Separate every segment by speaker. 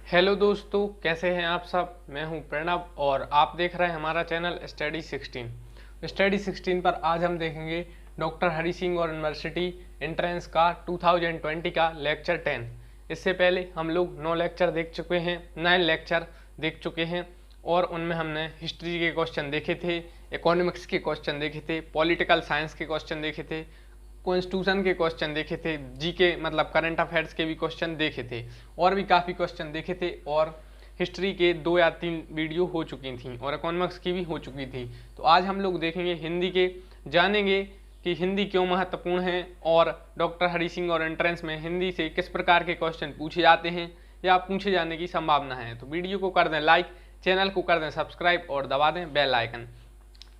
Speaker 1: Hello दोस्तों, कैसे हैं आप सब। मैं हूं प्रणव और आप देख रहे हैं हमारा चैनल स्टडी 16 पर आज हम देखेंगे डॉक्टर हरि सिंह और यूनिवर्सिटी एंट्रेंस का 2020 का लेक्चर 10। इससे पहले हम लोग 9 लेक्चर देख चुके हैं, 9 लेक्चर देख चुके हैं और उनमें हमने हिस्ट्री के क्वेश्चन देखे थे, इकोनॉमिक्स के क्वेश्चन देखे थे, पॉलिटिकल साइंस के क्वेश्चन देखे थे, कॉन्स्टिट्यूशन के क्वेश्चन देखे थे, जीके मतलब करंट अफेयर्स के भी क्वेश्चन देखे थे और भी काफ़ी क्वेश्चन देखे थे और हिस्ट्री के 2 या 3 वीडियो हो चुकी थी और इकोनॉमिक्स की भी हो चुकी थी। तो आज हम लोग देखेंगे हिंदी के, जानेंगे कि हिंदी क्यों महत्वपूर्ण है और डॉक्टर हरि सिंह और एंट्रेंस में हिंदी से किस प्रकार के क्वेश्चन पूछे जाते हैं या पूछे जाने की संभावना है। तो वीडियो को कर दें लाइक, चैनल को कर दें सब्सक्राइब और दबा दें बेल आइकन।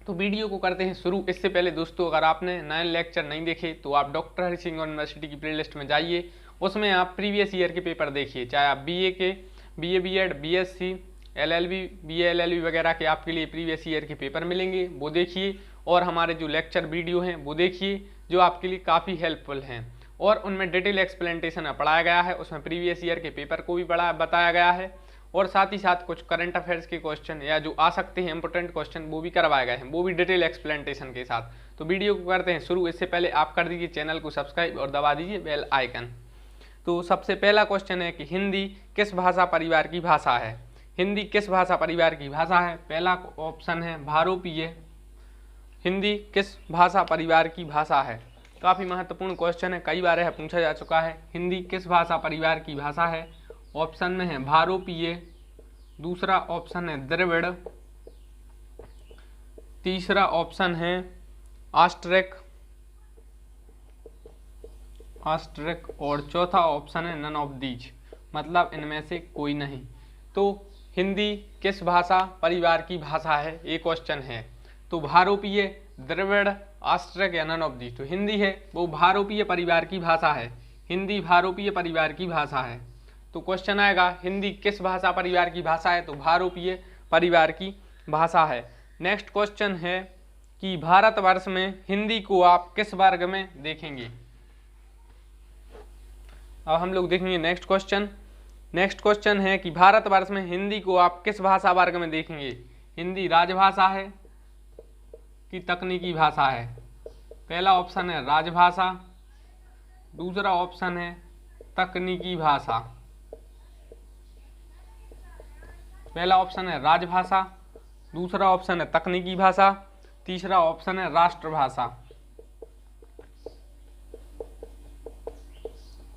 Speaker 1: तो वीडियो को करते हैं शुरू। इससे पहले दोस्तों, अगर आपने 9 लेक्चर नहीं देखे तो आप डॉक्टर हरि सिंह यूनिवर्सिटी की प्लेलिस्ट में जाइए, उसमें आप प्रीवियस ईयर के पेपर देखिए, चाहे आप बीए के, BA BEd, BSc, LLB, BA LLB वगैरह के आपके लिए प्रीवियस ईयर के पेपर मिलेंगे, वो देखिए और हमारे जो लेक्चर वीडियो हैं वो देखिए जो आपके लिए काफ़ी हेल्पफुल हैं और उनमें डिटेल एक्सप्लेनेशन पढ़ाया गया है। उसमें प्रीवियस ईयर के पेपर को भी बताया गया है और साथ ही साथ कुछ करंट अफेयर्स के क्वेश्चन या जो आ सकते हैं इंपॉर्टेंट क्वेश्चन वो भी करवाए गए हैं, वो भी डिटेल एक्सप्लेनेशन के साथ। तो वीडियो को करते हैं शुरू। इससे पहले आप कर दीजिए चैनल को सब्सक्राइब और दबा दीजिए बेल आइकन। तो सबसे पहला क्वेश्चन है कि हिंदी किस भाषा परिवार की भाषा है। हिंदी किस भाषा परिवार की भाषा है। पहला ऑप्शन है भारोपीय। हिंदी किस भाषा परिवार की भाषा है। काफ़ी महत्वपूर्ण क्वेश्चन है, कई बार यह पूछा जा चुका है। हिंदी किस भाषा परिवार की भाषा है। ऑप्शन में है भारोपीय, दूसरा ऑप्शन है द्रविड़, तीसरा ऑप्शन है ऑस्ट्रिक और चौथा ऑप्शन है नन ऑफ दीज, मतलब इनमें से कोई नहीं। तो हिंदी किस भाषा परिवार की भाषा है, ये क्वेश्चन है। तो भारोपीय, द्रविड़, ऑस्ट्रिक या नन ऑफ दीज। तो हिंदी है वो भारोपीय परिवार की भाषा है। हिंदी भारोपीय परिवार की भाषा है। तो क्वेश्चन आएगा हिंदी किस भाषा परिवार की भाषा है, तो भारोपीय परिवार की भाषा है। नेक्स्ट क्वेश्चन है कि भारतवर्ष में हिंदी को आप किस वर्ग में देखेंगे। अब हम लोग देखेंगे नेक्स्ट क्वेश्चन। नेक्स्ट क्वेश्चन है कि भारतवर्ष में हिंदी को आप किस भाषा वर्ग में देखेंगे। हिंदी राजभाषा है कि तकनीकी भाषा है। पहला ऑप्शन है राजभाषा, दूसरा ऑप्शन है तकनीकी भाषा। पहला ऑप्शन है राजभाषा, दूसरा ऑप्शन है तकनीकी भाषा, तीसरा ऑप्शन है राष्ट्रभाषा।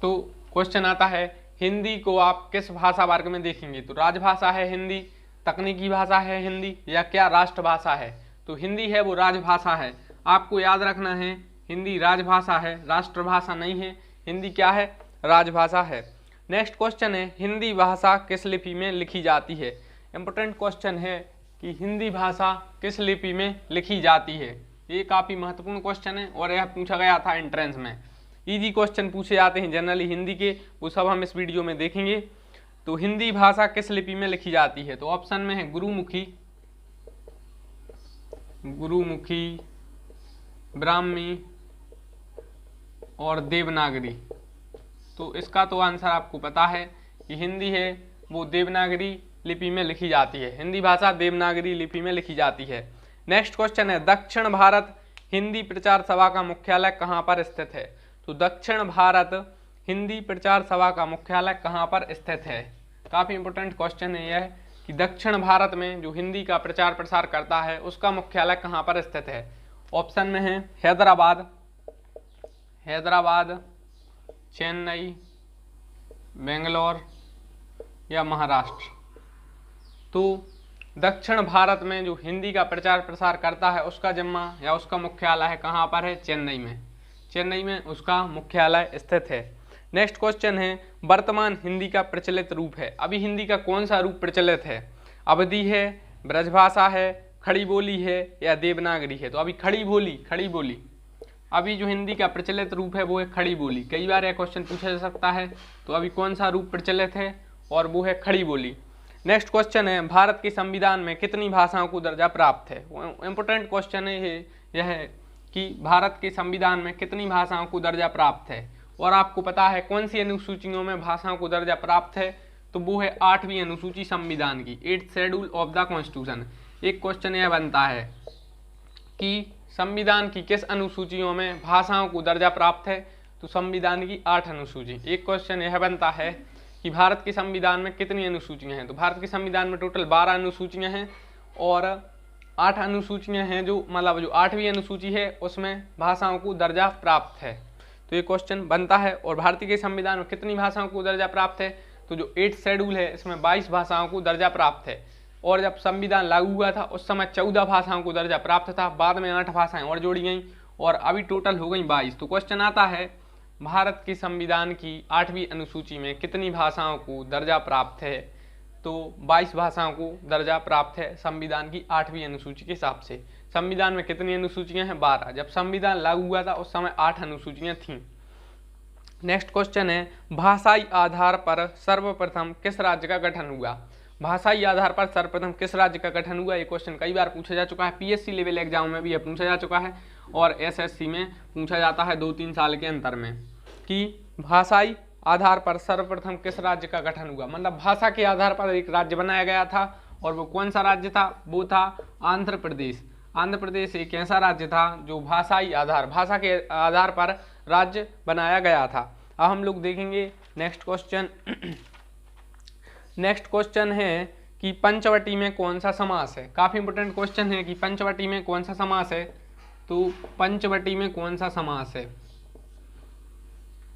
Speaker 1: तो क्वेश्चन आता है हिंदी को आप किस भाषा वर्ग में देखेंगे। तो राजभाषा है हिंदी, तकनीकी भाषा है हिंदी या क्या राष्ट्रभाषा है। तो हिंदी है वो राजभाषा है। आपको याद रखना है हिंदी राजभाषा है, राष्ट्रभाषा नहीं है। हिंदी क्या है, राजभाषा है। नेक्स्ट क्वेश्चन है हिंदी भाषा किस लिपि में लिखी जाती है। इंपॉर्टेंट क्वेश्चन है कि हिंदी भाषा किस लिपि में लिखी जाती है। ये काफ़ी महत्वपूर्ण क्वेश्चन है और यह पूछा गया था एंट्रेंस में। इजी क्वेश्चन पूछे जाते हैं जनरली हिंदी के, वो सब हम इस वीडियो में देखेंगे। तो हिंदी भाषा किस लिपि में लिखी जाती है। तो ऑप्शन में है गुरुमुखी, ब्राह्मी और देवनागरी। तो इसका तो आंसर आपको पता है कि हिंदी है वो देवनागरी लिपि में लिखी जाती है। हिंदी भाषा देवनागरी लिपि में लिखी जाती है। नेक्स्ट क्वेश्चन है दक्षिण भारत हिंदी प्रचार सभा का मुख्यालय कहाँ पर स्थित है। तो दक्षिण भारत हिंदी प्रचार सभा का मुख्यालय कहाँ पर स्थित है। काफ़ी इंपॉर्टेंट क्वेश्चन है यह कि दक्षिण भारत में जो हिंदी का प्रचार प्रसार करता है उसका मुख्यालय कहाँ पर स्थित है। ऑप्शन में है हैदराबाद, चेन्नई, बेंगलोर या महाराष्ट्र। तो दक्षिण भारत में जो हिंदी का प्रचार प्रसार करता है उसका जिम्मा या उसका मुख्यालय है कहाँ पर है, चेन्नई में। चेन्नई में उसका मुख्यालय स्थित है। नेक्स्ट क्वेश्चन है वर्तमान हिंदी का प्रचलित रूप है। अभी हिंदी का कौन सा रूप प्रचलित है। अवधी है, ब्रजभाषा है, खड़ी बोली है या देवनागरी है। तो अभी खड़ी बोली अभी जो हिंदी का प्रचलित रूप है वो है खड़ी बोली। कई बार यह क्वेश्चन पूछा जा सकता है। तो अभी कौन सा रूप प्रचलित है और वो है खड़ी बोली। नेक्स्ट क्वेश्चन है भारत के संविधान में कितनी भाषाओं को दर्जा प्राप्त है। इंपॉर्टेंट क्वेश्चन है यह कि भारत के संविधान में कितनी भाषाओं को दर्जा प्राप्त है और आपको पता है कौन सी अनुसूचियों में भाषाओं को दर्जा प्राप्त है। तो वो है 8वीं अनुसूची संविधान की, 8th schedule of the constitution. एक क्वेश्चन यह बनता है कि संविधान की किस अनुसूचियों में भाषाओं को दर्जा प्राप्त है, तो संविधान की 8 अनुसूची। एक क्वेश्चन यह बनता है कि भारत के संविधान में कितनी अनुसूचियां हैं, तो भारत के संविधान में टोटल 12 अनुसूचियां हैं और 8 अनुसूचियां हैं, जो मतलब जो 8वीं अनुसूची है उसमें भाषाओं को दर्जा प्राप्त है। तो ये क्वेश्चन बनता है। और भारतीय के संविधान में कितनी भाषाओं को दर्जा प्राप्त है, तो जो 8th शेड्यूल है इसमें 22 भाषाओं को दर्जा प्राप्त है। और जब संविधान लागू हुआ था उस समय 14 भाषाओं को दर्जा प्राप्त था, बाद में 8 भाषाएं और जोड़ी गई और अभी टोटल हो गई 22। तो क्वेश्चन आता है भारत के संविधान की 8वीं अनुसूची में कितनी भाषाओं को दर्जा प्राप्त है, तो 22 भाषाओं को दर्जा प्राप्त है संविधान की 8वीं अनुसूची के हिसाब से। संविधान में कितनी अनुसूचियां हैं, 12। जब संविधान लागू हुआ था उस समय 8 अनुसूचियां थीं। नेक्स्ट क्वेश्चन है भाषाई आधार पर सर्वप्रथम किस राज्य का गठन हुआ। भाषाई आधार पर सर्वप्रथम किस राज्य का गठन हुआ, ये क्वेश्चन कई बार पूछा जा चुका है। पीएससी लेवल एग्जाम में भी यह पूछा जा चुका है और एसएससी में पूछा जाता है 2-3 साल के अंतर में, कि भाषाई आधार पर सर्वप्रथम किस राज्य का गठन हुआ। मतलब भाषा के आधार पर एक राज्य बनाया गया था और वो कौन सा राज्य था, वो था आंध्र प्रदेश। आंध्र प्रदेश एक ऐसा राज्य था जो भाषा के आधार पर राज्य बनाया गया था। अब हम लोग देखेंगे नेक्स्ट क्वेश्चन। नेक्स्ट क्वेश्चन है कि पंचवटी में कौन सा समास है। काफी इंपोर्टेंट क्वेश्चन है कि पंचवटी में कौन सा समास है, तो पंचवटी में कौन सा समास है।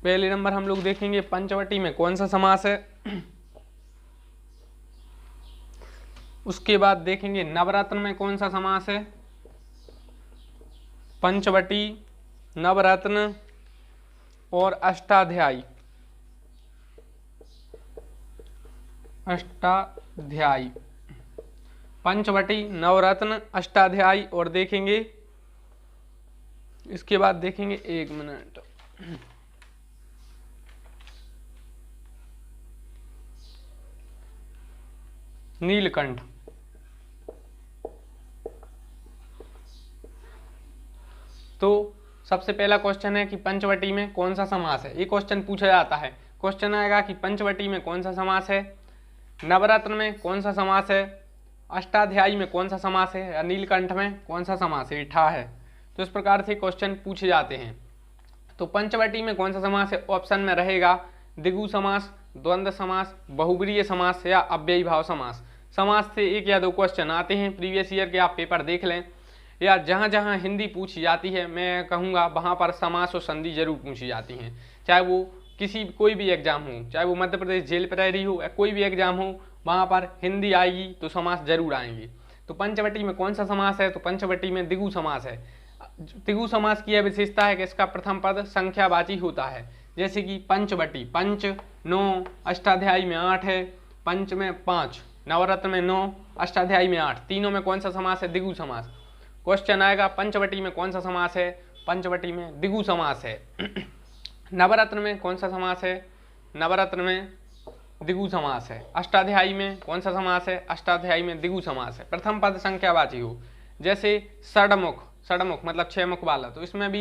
Speaker 1: पहले नंबर हम लोग देखेंगे पंचवटी में कौन सा समास है, उसके बाद देखेंगे नवरत्न में कौन सा समास है। पंचवटी, नवरत्न और अष्टाध्यायी। पंचवटी, नवरत्न, अष्टाध्यायी और देखेंगे इसके बाद देखेंगे, एक मिनट, नीलकंठ। तो सबसे पहला क्वेश्चन है कि पंचवटी में कौन सा समास है। ये क्वेश्चन पूछा जाता है। क्वेश्चन आएगा कि पंचवटी में कौन सा समास है, नवरत्न में कौन सा समास है, अष्टाध्यायी में कौन सा समास है, या नीलकंठ में कौन सा समास है, ठा है। तो इस प्रकार से क्वेश्चन पूछे जाते हैं। तो पंचवटी में कौन सा समास है, ऑप्शन में रहेगा द्विगु समास, द्वंद्व समास, बहुब्रीहि समास या अव्ययी भाव समास। समास से 1 या 2 क्वेश्चन आते हैं, प्रीवियस ईयर के आप पेपर देख लें, या जहाँ जहाँ हिंदी पूछी जाती है मैं कहूँगा वहाँ पर समास और संधि जरूर पूछी जाती हैं। चाहे वो कोई भी एग्जाम हो, चाहे वो मध्य प्रदेश जेल प्रहरी हो या कोई भी एग्जाम हो, वहाँ पर हिंदी आएगी तो समास जरूर आएंगे। तो पंचवटी में कौन सा समास है, तो पंचवटी में द्विगु समास है। द्विगु समास की यह विशेषता है कि इसका प्रथम पद संख्यावाची होता है। जैसे कि पंचवटी, पंच 9, अष्टाध्यायी में 8 है, पंच में 5, नवरत्न में 9, अष्टाध्यायी में 8, तीनों में कौन सा समास है, द्विगु समास। क्वेश्चन आएगा पंचवटी में कौन सा समास है, पंचवटी में द्विगु समास है। नवरत्न में कौन सा समास है, नवरत्न में द्विगु समास है। अष्टाध्यायी में कौन सा समास है, अष्टाध्यायी में द्विगु समास है। प्रथम पद संख्यावाची हो, जैसे षडमुख, षडमुख मतलब 6 मुख वाला, तो इसमें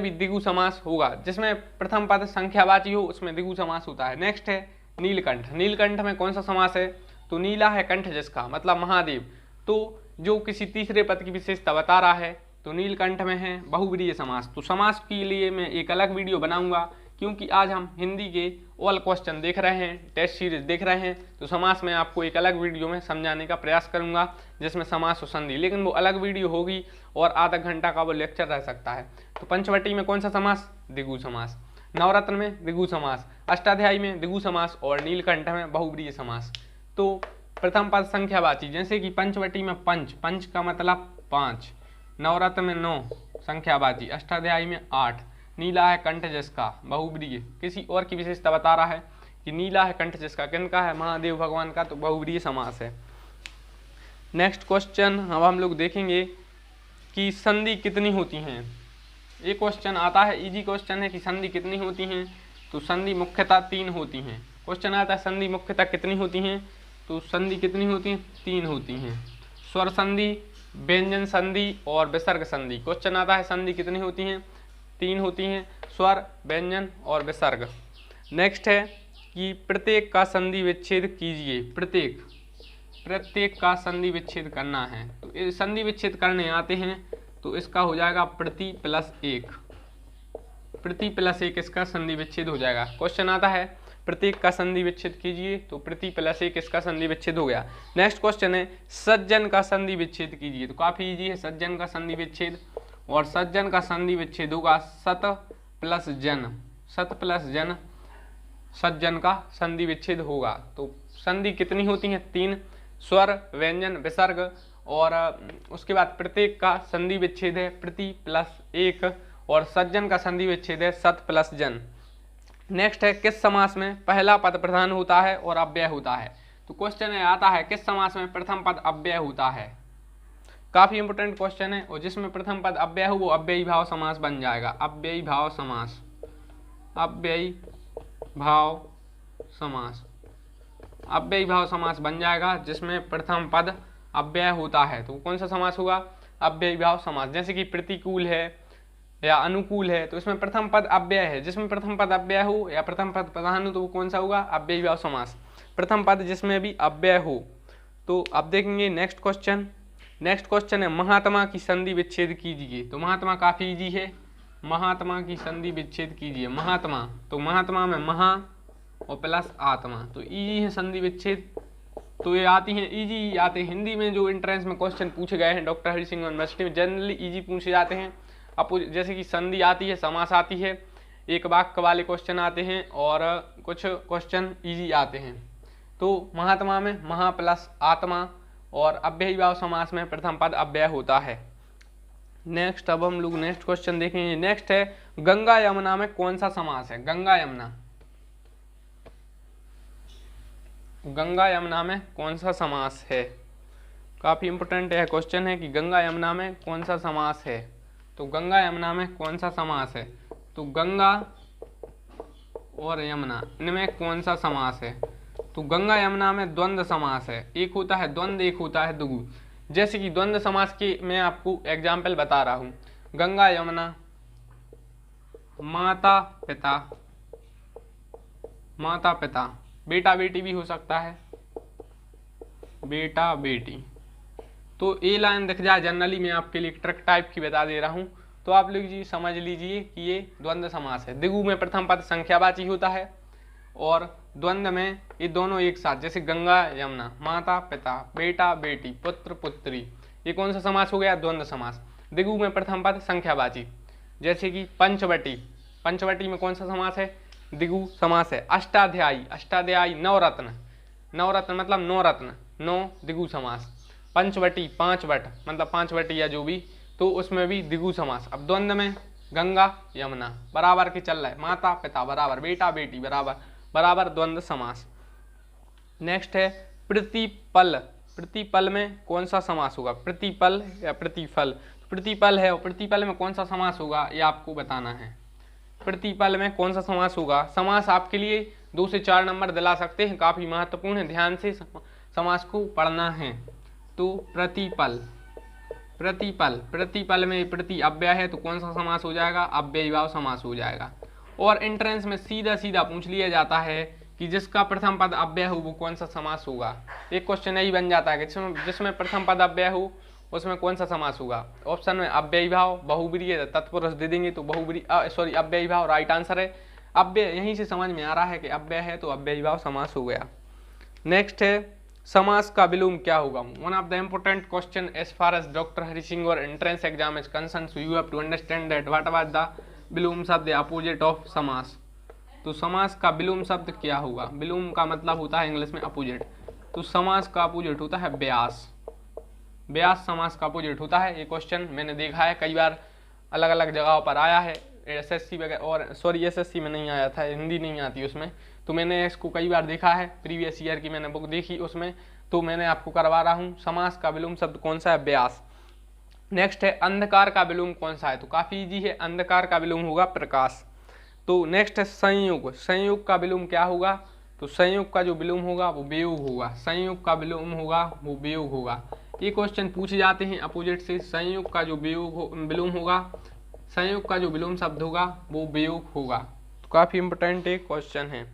Speaker 1: भी द्विगु समास होगा। जिसमें प्रथम पद संख्यावाची हो उसमें द्विगु समास होता है। नेक्स्ट है नीलकंठ। नीलकंठ में कौन सा समास है, तो नीला है कंठ जिसका, मतलब महादेव, तो जो किसी तीसरे पद की विशेषता बता रहा है, तो नीलकंठ में है बहुब्रीहि समास। तो समास के लिए मैं एक अलग वीडियो बनाऊंगा, क्योंकि आज हम हिंदी के ऑल क्वेश्चन देख रहे हैं, टेस्ट सीरीज देख रहे हैं, तो समास में आपको एक अलग वीडियो में समझाने का प्रयास करूंगा जिसमें समास और संधि, लेकिन वो अलग वीडियो होगी और आधा घंटा का वो लेक्चर रह सकता है। तो पंचवटी में कौन सा समास, द्विगु समास। नवरत्न में द्विगु समास, अष्टाध्यायी में द्विगु समास और नीलकंठ में बहुब्रीहि समास। तो प्रथम पद संख्यावाची, जैसे कि पंचवटी में पंच, पंच का मतलब 5, नवरत्न में 9 संख्यावाची, अष्टाध्यायी में 8, नीला है कंठ जिसका, बहुब्रीहि। किसी और की विशेषता बता रहा है कि नीला है कंठ जिसका, किनका है, महादेव भगवान का, तो बहुब्रीहि समास है। नेक्स्ट क्वेश्चन अब हम लोग देखेंगे कि संधि कितनी होती हैं। एक क्वेश्चन आता है, इजी क्वेश्चन है कि संधि कितनी होती हैं, तो संधि मुख्यतः 3 होती हैं। क्वेश्चन आता है संधि मुख्यतः कितनी होती हैं, तो संधि कितनी होती हैं, 3 होती हैं। स्वर संधि, व्यंजन संधि और विसर्ग संधि। क्वेश्चन आता है संधि कितनी होती हैं, 3 होती हैं, स्वर, व्यंजन और विसर्ग। नेक्स्ट है कि प्रत्येक का संधि विच्छेद कीजिए। प्रत्येक का संधि विच्छेद करना है, तो संधि विच्छेद करने आते हैं तो इसका हो जाएगा प्रति प्लस एक, प्रति प्लस एक इसका संधि विच्छेद हो जाएगा। क्वेश्चन आता है प्रत्येक का संधि विच्छेद कीजिए, तो प्रति प्लस एक इसका संधि विच्छेद हो गया। नेक्स्ट क्वेश्चन है सज्जन का संधि विच्छेद कीजिए, तो काफी इजी है सज्जन का संधि विच्छेद, और सज्जन का संधि विच्छेद होगा सत प्लस जन, सज्जन का संधि विच्छेद होगा। तो संधि कितनी होती है? 3, स्वर, व्यंजन, विसर्ग, और उसके बाद प्रत्येक का संधि विच्छेद है प्रति प्लस एक, और सज्जन का संधि विच्छेद है सत प्लस जन। नेक्स्ट है किस समास में पहला पद प्रधान होता है और अव्यय होता है? तो क्वेश्चन आता है किस समास में प्रथम पद अव्यय होता है। काफी इंपोर्टेंट क्वेश्चन है, और जिसमें प्रथम पद अव्यय हो वो अव्ययी भाव समास बन जाएगा। अव्ययी भाव समास, अव्ययी भाव समास, अव्ययी भाव समास बन जाएगा जिसमें प्रथम पद अव्यय होता है। तो कौन सा समास होगा? अव्ययी भाव समास। जैसे कि प्रतिकूल है या अनुकूल है, तो इसमें प्रथम पद अव्यय है, जिसमें प्रथम पद अव्यय हो या प्रथम पद प्रधान हो तो वो कौन सा होगा? अव्ययी भाव समास। प्रथम पद जिसमें भी अव्यय हो। तो अब देखेंगे नेक्स्ट क्वेश्चन। नेक्स्ट क्वेश्चन है महात्मा की संधि विच्छेद कीजिए। तो महात्मा काफी इजी है, महात्मा की संधि विच्छेद कीजिए। महात्मा, तो महात्मा में महा और प्लस आत्मा, तो इजी है संधि विच्छेद। तो ये आती हैं इजी आते हैं हिंदी में, जो एंट्रेंस में क्वेश्चन पूछे गए हैं डॉक्टर हरि सिंह यूनिवर्सिटी में जनरली इजी पूछे जाते हैं। अब जैसे कि संधि आती है, समास आती है, एक वाक्य वाले क्वेश्चन आते हैं, और कुछ क्वेश्चन इजी आते हैं। तो महात्मा में महा प्लस आत्मा, और अव्ययी भाव समास में प्रथम पद अव्यय होता है। नेक्स्ट अब हम लोग नेक्स्ट क्वेश्चन देखेंगे। नेक्स्ट है गंगा यमुना में कौन सा समास है? गंगा यमुना, गंगा यमुना में कौन सा समास है? काफी इंपोर्टेंट है क्वेश्चन है कि गंगा यमुना में कौन सा समास है। तो गंगा यमुना में कौन सा समास है? तो गंगा और यमुना इनमें कौन सा समास है? तो गंगा यमुना में द्वंद्व समास है, एक होता है द्वंद्व, एक होता है द्विगु। जैसे कि द्वंद्व समास की मैं आपको एग्जाम्पल बता रहा हूँ। गंगा यमुना, माता पिता, माता पिता, बेटा बेटी भी हो सकता है, बेटा बेटी। तो ए लाइन दिख जाए जनरली, मैं आपके लिए ट्रिक टाइप की बता दे रहा हूँ, तो आप लोग जी समझ लीजिए कि ये द्वंद्व समास है। द्विगु में प्रथम पद संख्यावाची होता है, और द्वंद्व में ये दोनों एक साथ, जैसे गंगा यमुना, माता पिता, बेटा बेटी, पुत्र पुत्री, ये कौन सा समास हो गया? द्वंद्व समास। द्विगु में प्रथम पद संख्यावाची, जैसे कि पंचवटी, पंचवटी में कौन सा समास है? द्विगु समास है। अष्टाध्यायी, अष्टाध्यायी, नवरत्न, नवरत्न मतलब नौ रत्न, नौ, द्विगु समास। पंचवटी, पांच वट मतलब पांच वटी या जो भी, तो उसमें भी द्विगु समास। अब द्वंद्व में गंगा यमुना बराबर के चल रहा है, माता पिता बराबर, बेटा बेटी बराबर, बराबर द्वंद्व समास। नेक्स्ट है प्रतिपल, प्रतिपल में कौन सा समास होगा? प्रतिपल या प्रतिफल? प्रतिपल है, और प्रतिपल में कौन सा समास होगा ये आपको बताना है। प्रतिपल में कौन सा समास होगा? समास आपके लिए 2 से 4 नंबर दिला सकते हैं, काफी महत्वपूर्ण है, ध्यान से समास को पढ़ना है। तो प्रतिपल, प्रतिपल, प्रतिपल में प्रति अव्यय है, तो कौन सा समास हो जाएगा? अव्ययी भाव समास हो जाएगा। और एंट्रेंस में सीधा सीधा पूछ लिया जाता है कि जिसका प्रथम पद अव्यय हो वो कौन सा समास होगा। एक क्वेश्चन यही बन जाता है कि जिसमें प्रथम पद अव्यय हो उसमें कौन सा समास होगा। ऑप्शन में अव्ययी भाव, बहुब्रीहि है, तत्पुरुष दे देंगे तो बहुब्रीहि अव्ययी भाव राइट आंसर है। अव्यय यहीं से समझ में आ रहा है कि अव्यय है तो अव्ययी भाव समास हो गया। नेक्स्ट है समास का विलोम क्या होगा? One of the important question as far as doctor Hari Singh और entrance exam is concern, so you have to understand that what was the विलोम शब्द अपोजिट ऑफ समास। तो समास का विलोम शब्द क्या होगा? विलोम का मतलब होता है इंग्लिश में अपोजिट, तो समास का अपोजिट होता है व्यास। व्यास समास का अपोजिट होता है। ये क्वेश्चन मैंने देखा है कई बार, अलग अलग जगहों पर आया है, एसएससी वगैरह, और सॉरी एसएससी में नहीं आया था, हिंदी नहीं आती उसमें, तो मैंने इसको कई बार देखा है, प्रीवियस ईयर की मैंने बुक देखी उसमें, तो मैंने आपको करवा रहा हूँ। समास का विलोम शब्द कौन सा है? व्यास। नेक्स्ट है अंधकार का विलोम कौन सा है? तो काफी इजी है, अंधकार का विलोम होगा प्रकाश। तो नेक्स्ट है संयोग, संयोग का विलोम क्या होगा? तो संयोग का जो विलोम होगा वो वियोग होगा, संयोग का विलोम होगा वो वियोग होगा। ये क्वेश्चन पूछे जाते हैं अपोजिट से, संयोग का जो विलोम होगा, संयोग का जो विलोम शब्द होगा वो वियोग होगा। तो काफी इंपोर्टेंट एक क्वेश्चन है।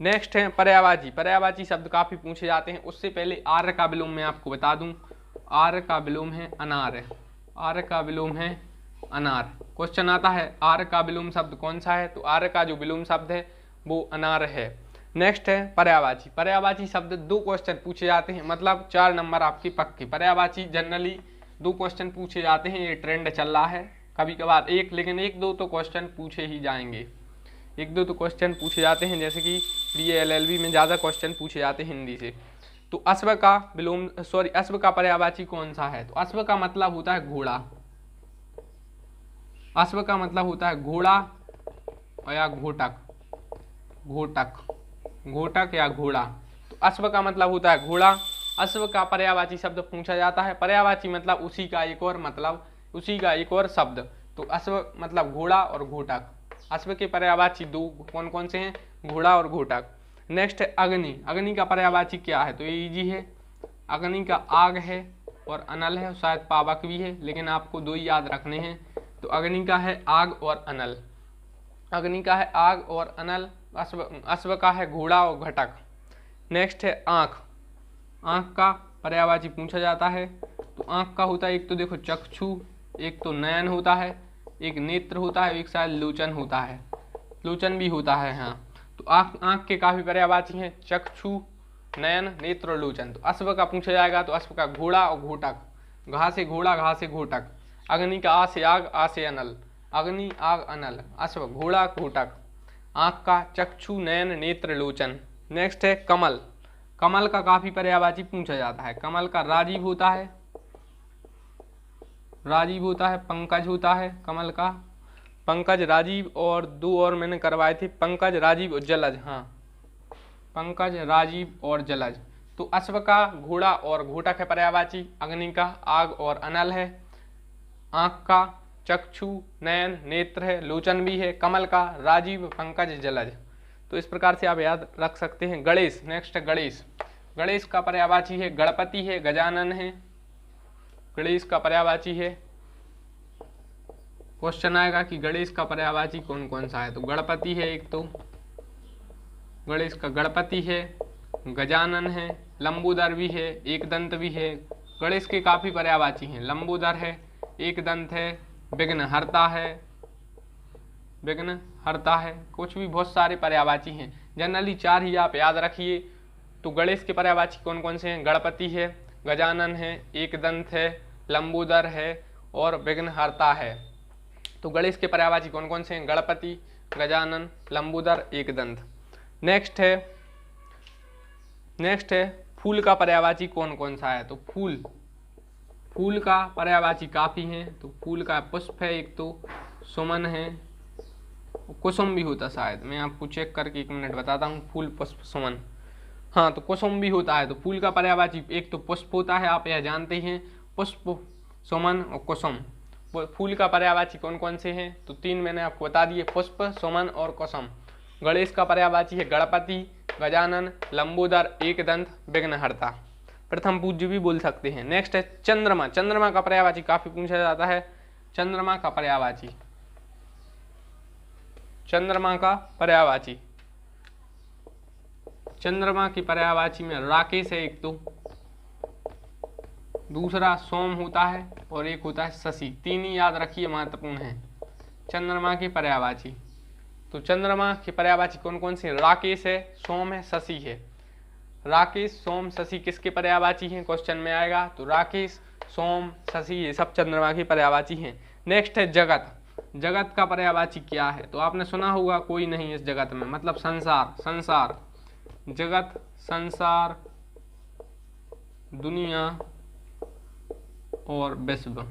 Speaker 1: नेक्स्ट है पर्यायवाची। पर्यायवाची शब्द काफी पूछे जाते हैं। उससे पहले आर्य का विलोम मैं आपको बता दूं। आर्य का विलोम है अनार्य। आर्य का विलोम है अनार। क्वेश्चन आता है आर्य का विलोम शब्द कौन सा है, तो आर्य का जो विलोम शब्द है वो अनार है। नेक्स्ट है पर्यायवाची। पर्यायवाची शब्द 2 क्वेश्चन पूछे जाते हैं, मतलब 4 नंबर आपके पक्के। पर्यायवाची जनरली 2 क्वेश्चन पूछे जाते हैं, ये ट्रेंड चल रहा है। कभी कभार एक, लेकिन 1-2 तो क्वेश्चन पूछे ही जाएंगे। 1-2 तो क्वेश्चन पूछे जाते हैं, जैसे कि BA LLB में ज़्यादा क्वेश्चन पूछे जाते हैं हिंदी से। तो अश्व का विलोम अश्व का पर्यायवाची कौन सा है, तो अश्व का मतलब होता है घोड़ा। अश्व का मतलब होता है घोड़ा या घोटक। घोटक, घोटक या घोड़ा। तो अश्व का मतलब होता है घोड़ा। अश्व का पर्यायवाची शब्द पूछा जाता है। पर्यायवाची मतलब उसी का एक और मतलब, उसी का एक और शब्द। तो अश्व मतलब घोड़ा और घोटक। अश्व के पर्यायवाची 2 कौन कौन से हैं, घोड़ा और घोटक। नेक्स्ट है अग्नि। अग्नि का पर्यायवाची क्या है, तो ये इजी है। अग्नि का आग है और अनल है, शायद पावक भी है, लेकिन आपको 2 ही याद रखने हैं। तो अग्नि का है आग और अनल। अग्नि का है आग और अनल। अश्व का है घोड़ा और घटक। नेक्स्ट है आँख। आँख का पर्यायवाची पूछा जाता है। तो आँख का होता है, एक तो देखो चक्षु, एक तो नयन होता है, एक नेत्र होता है, एक शायद लोचन होता है। लोचन भी होता है, हाँ। तो आँख के काफी पर्यायवाची हैं, चक्षु, नयन, नेत्र और लोचन। तो अश्व का पूछा जाएगा तो अश्व का घोड़ा और घोटक। घा से घोड़ा, घा से घोटक। अग्नि का आ से आग, आ से अनल। अग्नि, आग, अनल। अश्व, घोड़ा, घोटक। आँख का चक्षु, नयन, नेत्र, लोचन। नेक्स्ट है कमल। कमल का काफी पर्यायवाची पूछा जाता है। कमल का राजीव होता है, राजीव होता है, पंकज होता है कमल का, पंकज, राजीव, और 2 और मैंने करवाए थे, पंकज, राजीव और जलज। हाँ, पंकज, राजीव और जलज। तो अश्व का घोड़ा और घोटक है पर्यायवाची। अग्नि का आग और अनल है। आँख का चक्षु, नयन, नेत्र है, लोचन भी है। कमल का राजीव, पंकज, जलज। तो इस प्रकार से आप याद रख सकते हैं। गणेश। नेक्स्ट है गणेश। गणेश का पर्यायवाची है गणपति है, गजानन है। गणेश का पर्यायवाची है, क्वेश्चन आएगा कि गणेश का पर्यायवाची कौन कौन सा है, तो गणपति है एक, तो गणेश का गणपति है, गजानन है, लंबोदर भी है, एक दंत भी है। गणेश के काफी पर्यायवाची हैं। लंबोदर है, एक दंत है, विघ्नहर्ता है, विघ्नहर्ता है। कुछ भी बहुत सारे पर्यायवाची हैं, जनरली 4 ही आप याद रखिए। तो गणेश के पर्यायवाची कौन कौन से हैं, गणपति है, गजानन है, एक दंत है, लंबोदर है और विघ्नहर्ता है। तो गणेश के पर्यायवाची कौन कौन से हैं, गणपति, गजानन, लंबोदर, एक दंत। नेक्स्ट है फूल का पर्यायवाची कौन कौन सा है, तो फूल का पर्यायवाची काफी हैं। तो फूल का पुष्प है एक, तो सुमन है, कुसुम भी होता शायद, मैं आपको चेक करके 1 मिनट बताता हूँ। फूल, पुष्प, सुमन, हाँ, तो कुसुम भी होता है। तो फूल का पर्यायवाची एक तो पुष्प होता है, आप यह जानते हैं, पुष्प, सुमन और कुसुम। फूल का पर्यायवाची कौन कौन से हैं, तो 3 मैंने आपको बता दिए, पुष्प, सुमन और कुसुम। गणेश का पर्यायवाची है गणपति, गजानन, लंबोदर, एक दंत, विघ्नहर्ता। प्रथम पूज्य भी बोल सकते हैं। नेक्स्ट है चंद्रमा। चंद्रमा का पर्यायवाची काफी पूछा जाता है। चंद्रमा का पर्यायवाची, चंद्रमा का पर्यायवाची, चंद्रमा की पर्यायवाची में राकेश है एक, तो दूसरा सोम होता है और एक होता है शशि। 3 ही याद रखिए, महत्वपूर्ण है चंद्रमा की पर्यायवाची। तो चंद्रमा की पर्यायवाची कौन कौन से, राकेश है, सोम है, शशि है। राकेश, सोम, शशि किसके पर्यायवाची हैं, क्वेश्चन में आएगा। तो राकेश, सोम, शशि ये सब चंद्रमा की पर्यायवाची हैं। नेक्स्ट है जगत। जगत का पर्यायवाची क्या है, तो आपने सुना होगा, कोई नहीं इस जगत में, मतलब संसार। संसार, जगत, संसार, दुनिया और विश्व।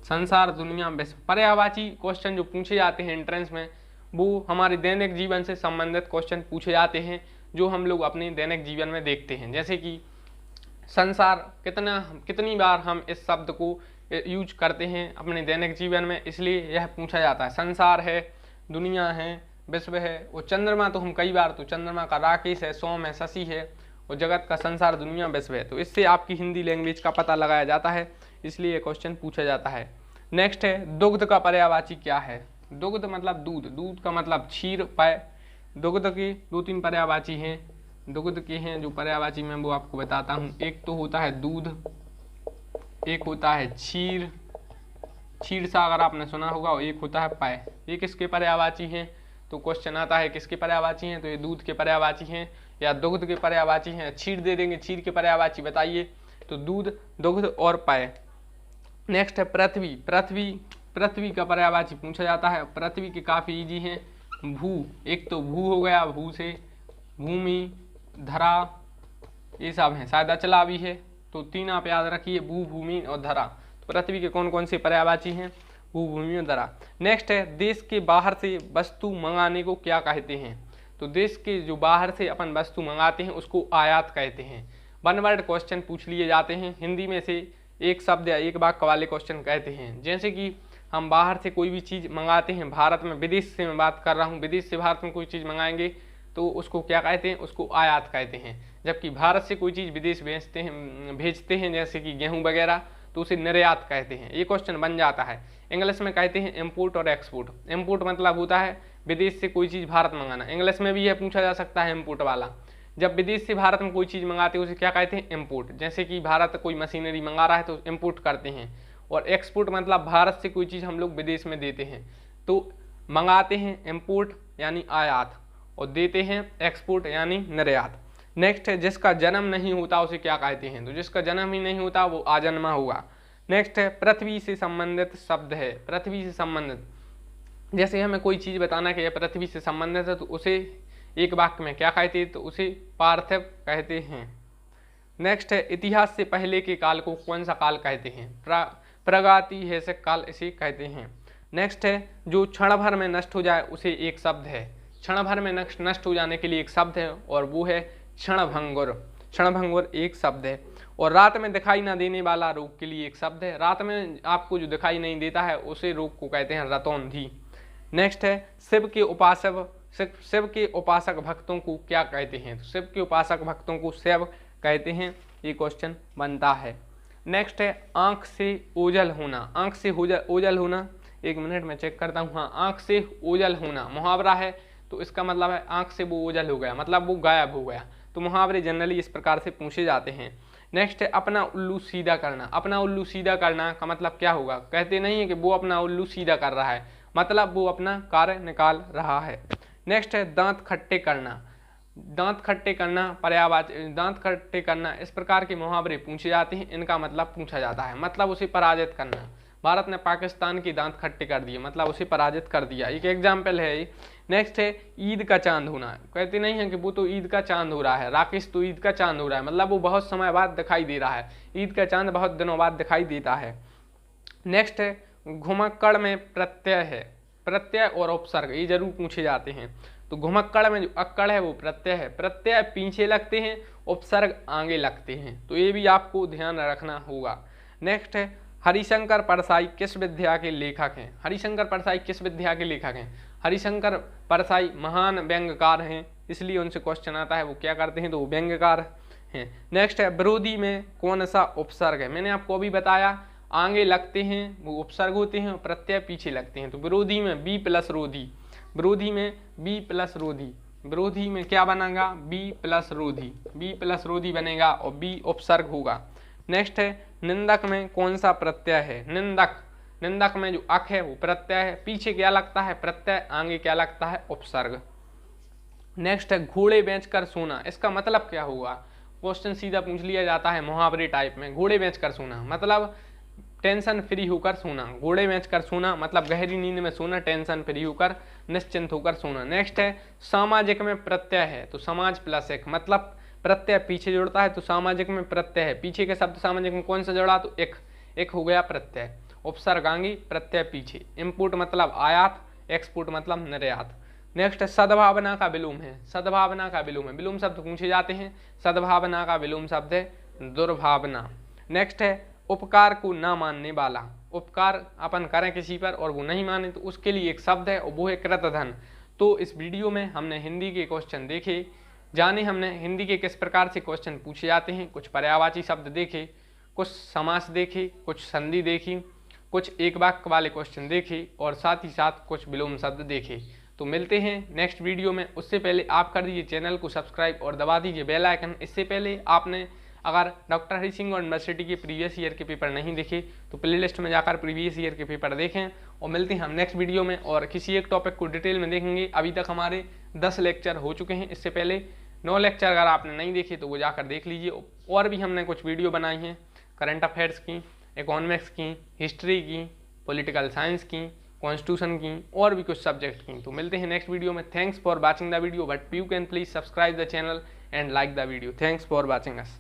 Speaker 1: संसार, दुनिया, विश्व। पर्यायवाची क्वेश्चन जो पूछे जाते हैं एंट्रेंस में, वो हमारे दैनिक जीवन से संबंधित क्वेश्चन पूछे जाते हैं, जो हम लोग अपने दैनिक जीवन में देखते हैं। जैसे कि संसार, कितनी बार हम इस शब्द को यूज करते हैं अपने दैनिक जीवन में, इसलिए यह पूछा जाता है। संसार है, दुनिया है, विश्व है। और चंद्रमा तो हम कई बार, तो चंद्रमा का राकेश है, सोम है, शशि है, और जगत का संसार, दुनिया, विश्व है। तो इससे आपकी हिंदी लैंग्वेज का पता लगाया जाता है, इसलिए क्वेश्चन पूछा जाता है। नेक्स्ट है दुग्ध का पर्यायवाची क्या है। दुग्ध मतलब दूध, दूध का मतलब क्षीर, पेय, दुग्ध के 2-3 पर्यायवाची हैं, दुग्ध के हैं जो पर्यायवाची मैं वो आपको बताता हूँ। एक तो होता है दूध, एक होता है क्षीर, क्षीर सा अगर आपने सुना होगा, और एक होता है पेय। ये किसके पर्यायवाची हैं? तो क्वेश्चन आता है किसके पर्यायवाची हैं, तो ये दूध के पर्यायवाची हैं या दुग्ध के पर्यायवाची हैं। क्षीर दे देंगे, क्षीर के पर्यायवाची बताइए, तो दूध, दुग्ध और पेय। नेक्स्ट है पृथ्वी, पृथ्वी का पर्यायवाची पूछा जाता है। पृथ्वी के काफ़ी इजी हैं। भू, एक तो भू हो गया, भू से भूमि, धरा, ये सब हैं, शायद अचला भी है, तो 3 आप याद रखिए, भू, भूमि और धरा। तो पृथ्वी के कौन कौन से पर्यायवाची हैं? भू, भूमि और धरा। नेक्स्ट है देश के बाहर से वस्तु मंगाने को क्या कहते हैं? तो देश के जो बाहर से अपन वस्तु मंगाते हैं उसको आयात कहते हैं। 1 वर्ड क्वेश्चन पूछ लिए जाते हैं, हिंदी में से एक शब्द या एक वाक्य वाले क्वेश्चन कहते हैं। जैसे कि हम बाहर से कोई भी चीज़ मंगाते हैं, भारत में, विदेश से मैं बात कर रहा हूँ, विदेश से भारत में कोई चीज़ मंगाएंगे तो उसको क्या कहते हैं? उसको आयात कहते हैं। जबकि भारत से कोई चीज़ विदेश भेजते हैं जैसे कि गेहूँ वगैरह, तो उसे निर्यात कहते हैं। ये क्वेश्चन बन जाता है। इंग्लिश में कहते हैं इम्पोर्ट और एक्सपोर्ट। इम्पोर्ट मतलब होता है विदेश से कोई चीज़ भारत मंगाना, इंग्लिश में भी यह पूछा जा सकता है इम्पोर्ट वाला। जब विदेश से भारत में कोई चीज़ मंगाते हैं उसे क्या कहते हैं? इम्पोर्ट। जैसे कि भारत कोई मशीनरी मंगा रहा है तो इम्पोर्ट करते हैं। और एक्सपोर्ट मतलब भारत से कोई चीज़ हम लोग विदेश में देते हैं, तो मंगाते हैं इम्पोर्ट यानी आयात, और देते हैं एक्सपोर्ट यानी निर्यात। नेक्स्ट है जिसका जन्म नहीं होता उसे क्या कहते हैं? तो जिसका जन्म ही नहीं होता वो आजन्मा होगा। नेक्स्ट है पृथ्वी से संबंधित शब्द है, पृथ्वी से संबंधित, जैसे हमें कोई चीज़ बताना कि यह पृथ्वी से संबंधित है तो उसे एक वाक्य में क्या कहते हैं? तो उसे पार्थिव कहते हैं। नेक्स्ट है इतिहास से पहले के काल को कौन सा काल कहते हैं? प्रागैतिहासिक काल इसे कहते हैं। नेक्स्ट है जो क्षण भर में नष्ट हो जाए उसे एक शब्द है, क्षण भर में नष्ट हो जाने के लिए एक शब्द है और वो है क्षणभंगुर। क्षणभंगुर एक शब्द है। और रात में दिखाई ना देने वाला रोग के लिए एक शब्द है, रात में आपको जो दिखाई नहीं देता है उसे रोग को कहते हैं रतौंधी। नेक्स्ट है शिव के उपासक भक्तों को क्या कहते हैं? तो शिव के उपासक भक्तों को शिव कहते हैं। ये क्वेश्चन बनता है। नेक्स्ट है आंख से ओझल होना, आंख से ओझल होना, एक मिनट में चेक करता हूँ। हाँ, आंख से ओझल होना मुहावरा है, तो इसका मतलब है आंख से वो ओझल हो गया, मतलब वो गायब हो गया। तो मुहावरे जनरली इस प्रकार से पूछे जाते हैं। नेक्स्ट है अपना उल्लू सीधा करना, अपना उल्लू सीधा करना का मतलब क्या होगा? कहते नहीं है कि वो अपना उल्लू सीधा कर रहा है, मतलब वो अपना कार्य निकाल रहा है। नेक्स्ट है दांत खट्टे करना, दांत खट्टे करना पर्यायवाची, दांत खट्टे करना, इस प्रकार के मुहावरे पूछे जाते हैं, इनका मतलब पूछा जाता है, मतलब उसे पराजित करना। भारत ने पाकिस्तान के दांत खट्टे कर दिए, मतलब उसे पराजित कर दिया, एक एग्जाम्पल है। नेक्स्ट है ईद का चांद होना, कहते नहीं है कि वो तो ईद का चांद हो रहा है, राकेश तो ईद का चांद हो रहा है, मतलब वो बहुत समय बाद दिखाई दे रहा है, ईद का चांद बहुत दिनों बाद दिखाई देता है। नेक्स्ट है घुमक्कड़ में प्रत्यय है, प्रत्यय और उपसर्ग ये जरूर पूछे जाते हैं। तो घुमक्कड़ में जो अक्कड़ है वो प्रत्यय है, प्रत्यय पीछे लगते हैं, उपसर्ग आगे लगते हैं, तो ये भी आपको ध्यान रखना होगा। नेक्स्ट है हरिशंकर परसाई किस विद्या के लेखक हैं? हरिशंकर परसाई किस विद्या के लेखक हैं? हरिशंकर परसाई महान व्यंग्यकार हैं, इसलिए उनसे क्वेश्चन आता है वो क्या करते हैं, तो वो व्यंग्यकार हैं। नेक्स्ट है विरोधी में कौन सा उपसर्ग है? मैंने आपको अभी बताया आगे लगते हैं वो उपसर्ग होते हैं, प्रत्यय पीछे लगते हैं। तो विरोधी में बी प्लस रोधी, विरोधी में बी प्लस रोधी, विरोधी में क्या बनेगा? बी प्लस रोधी, बी प्लस रोधी बनेगा और बी उपसर्ग होगा। नेक्स्ट है निंदक में कौन सा प्रत्यय है? निंदक, निंदक में जो अक है वो प्रत्यय है, पीछे क्या लगता है? प्रत्यय, आगे क्या लगता है? उपसर्ग। नेक्स्ट है घोड़े बेचकर सोना, इसका मतलब क्या होगा? क्वेश्चन सीधा पूछ लिया जाता है मुहावरे टाइप में। घोड़े बेचकर सोना मतलब टेंशन फ्री होकर सोना, घोड़े बेचकर सोना मतलब गहरी नींद में सोना, टेंशन फ्री होकर, निश्चिंत होकर सोना। नेक्स्ट है सामाजिक में प्रत्यय है, तो समाज प्लस एक, मतलब प्रत्यय पीछे जुड़ता है, तो सामाजिक में प्रत्यय है, पीछे के शब्द सामाजिक में कौन सा जुड़ा? तो एक, एक हो गया प्रत्यय, उपसर्ग आगे, प्रत्यय पीछे। इम्पोर्ट मतलब आयात, एक्सपोर्ट मतलब निर्यात। नेक्स्ट है सद्भावना का विलोम है, सद्भावना का विलोम है, विलोम शब्द पूछे जाते हैं, सद्भावना का विलोम शब्द है दुर्भावना। नेक्स्ट है उपकार को ना मानने वाला, उपकार अपन करें किसी पर और वो नहीं माने तो उसके लिए एक शब्द है और वो है कृतधन। तो इस वीडियो में हमने हिंदी के क्वेश्चन देखे, जाने हमने हिंदी के किस प्रकार से क्वेश्चन पूछे जाते हैं, कुछ पर्यायवाची शब्द देखे, कुछ समास देखे, कुछ संधि देखी, कुछ एक वाक्य वाले क्वेश्चन देखे और साथ ही साथ कुछ विलोम शब्द देखे। तो मिलते हैं नेक्स्ट वीडियो में। उससे पहले आप कर दीजिए चैनल को सब्सक्राइब और दबा दीजिए बेल आइकन। इससे पहले आपने अगर डॉक्टर हरि सिंह और यूनिवर्सिटी के प्रीवियस ईयर के पेपर नहीं देखे तो प्लेलिस्ट में जाकर प्रीवियस ईयर के पेपर देखें। और मिलते हैं हम नेक्स्ट वीडियो में और किसी एक टॉपिक को डिटेल में देखेंगे। अभी तक हमारे 10 लेक्चर हो चुके हैं, इससे पहले 9 लेक्चर अगर आपने नहीं देखे तो वो जाकर देख लीजिए। और भी हमने कुछ वीडियो बनाई हैं करंट अफेयर्स की, इकोनॉमिक्स की, हिस्ट्री की, पॉलिटिकल साइंस की, कॉन्स्टिट्यूशन की और भी कुछ सब्जेक्ट की। तो मिलते हैं नेक्स्ट वीडियो में। Thanks for watching the video, but you can please subscribe the channel and like the video. Thanks for watching us.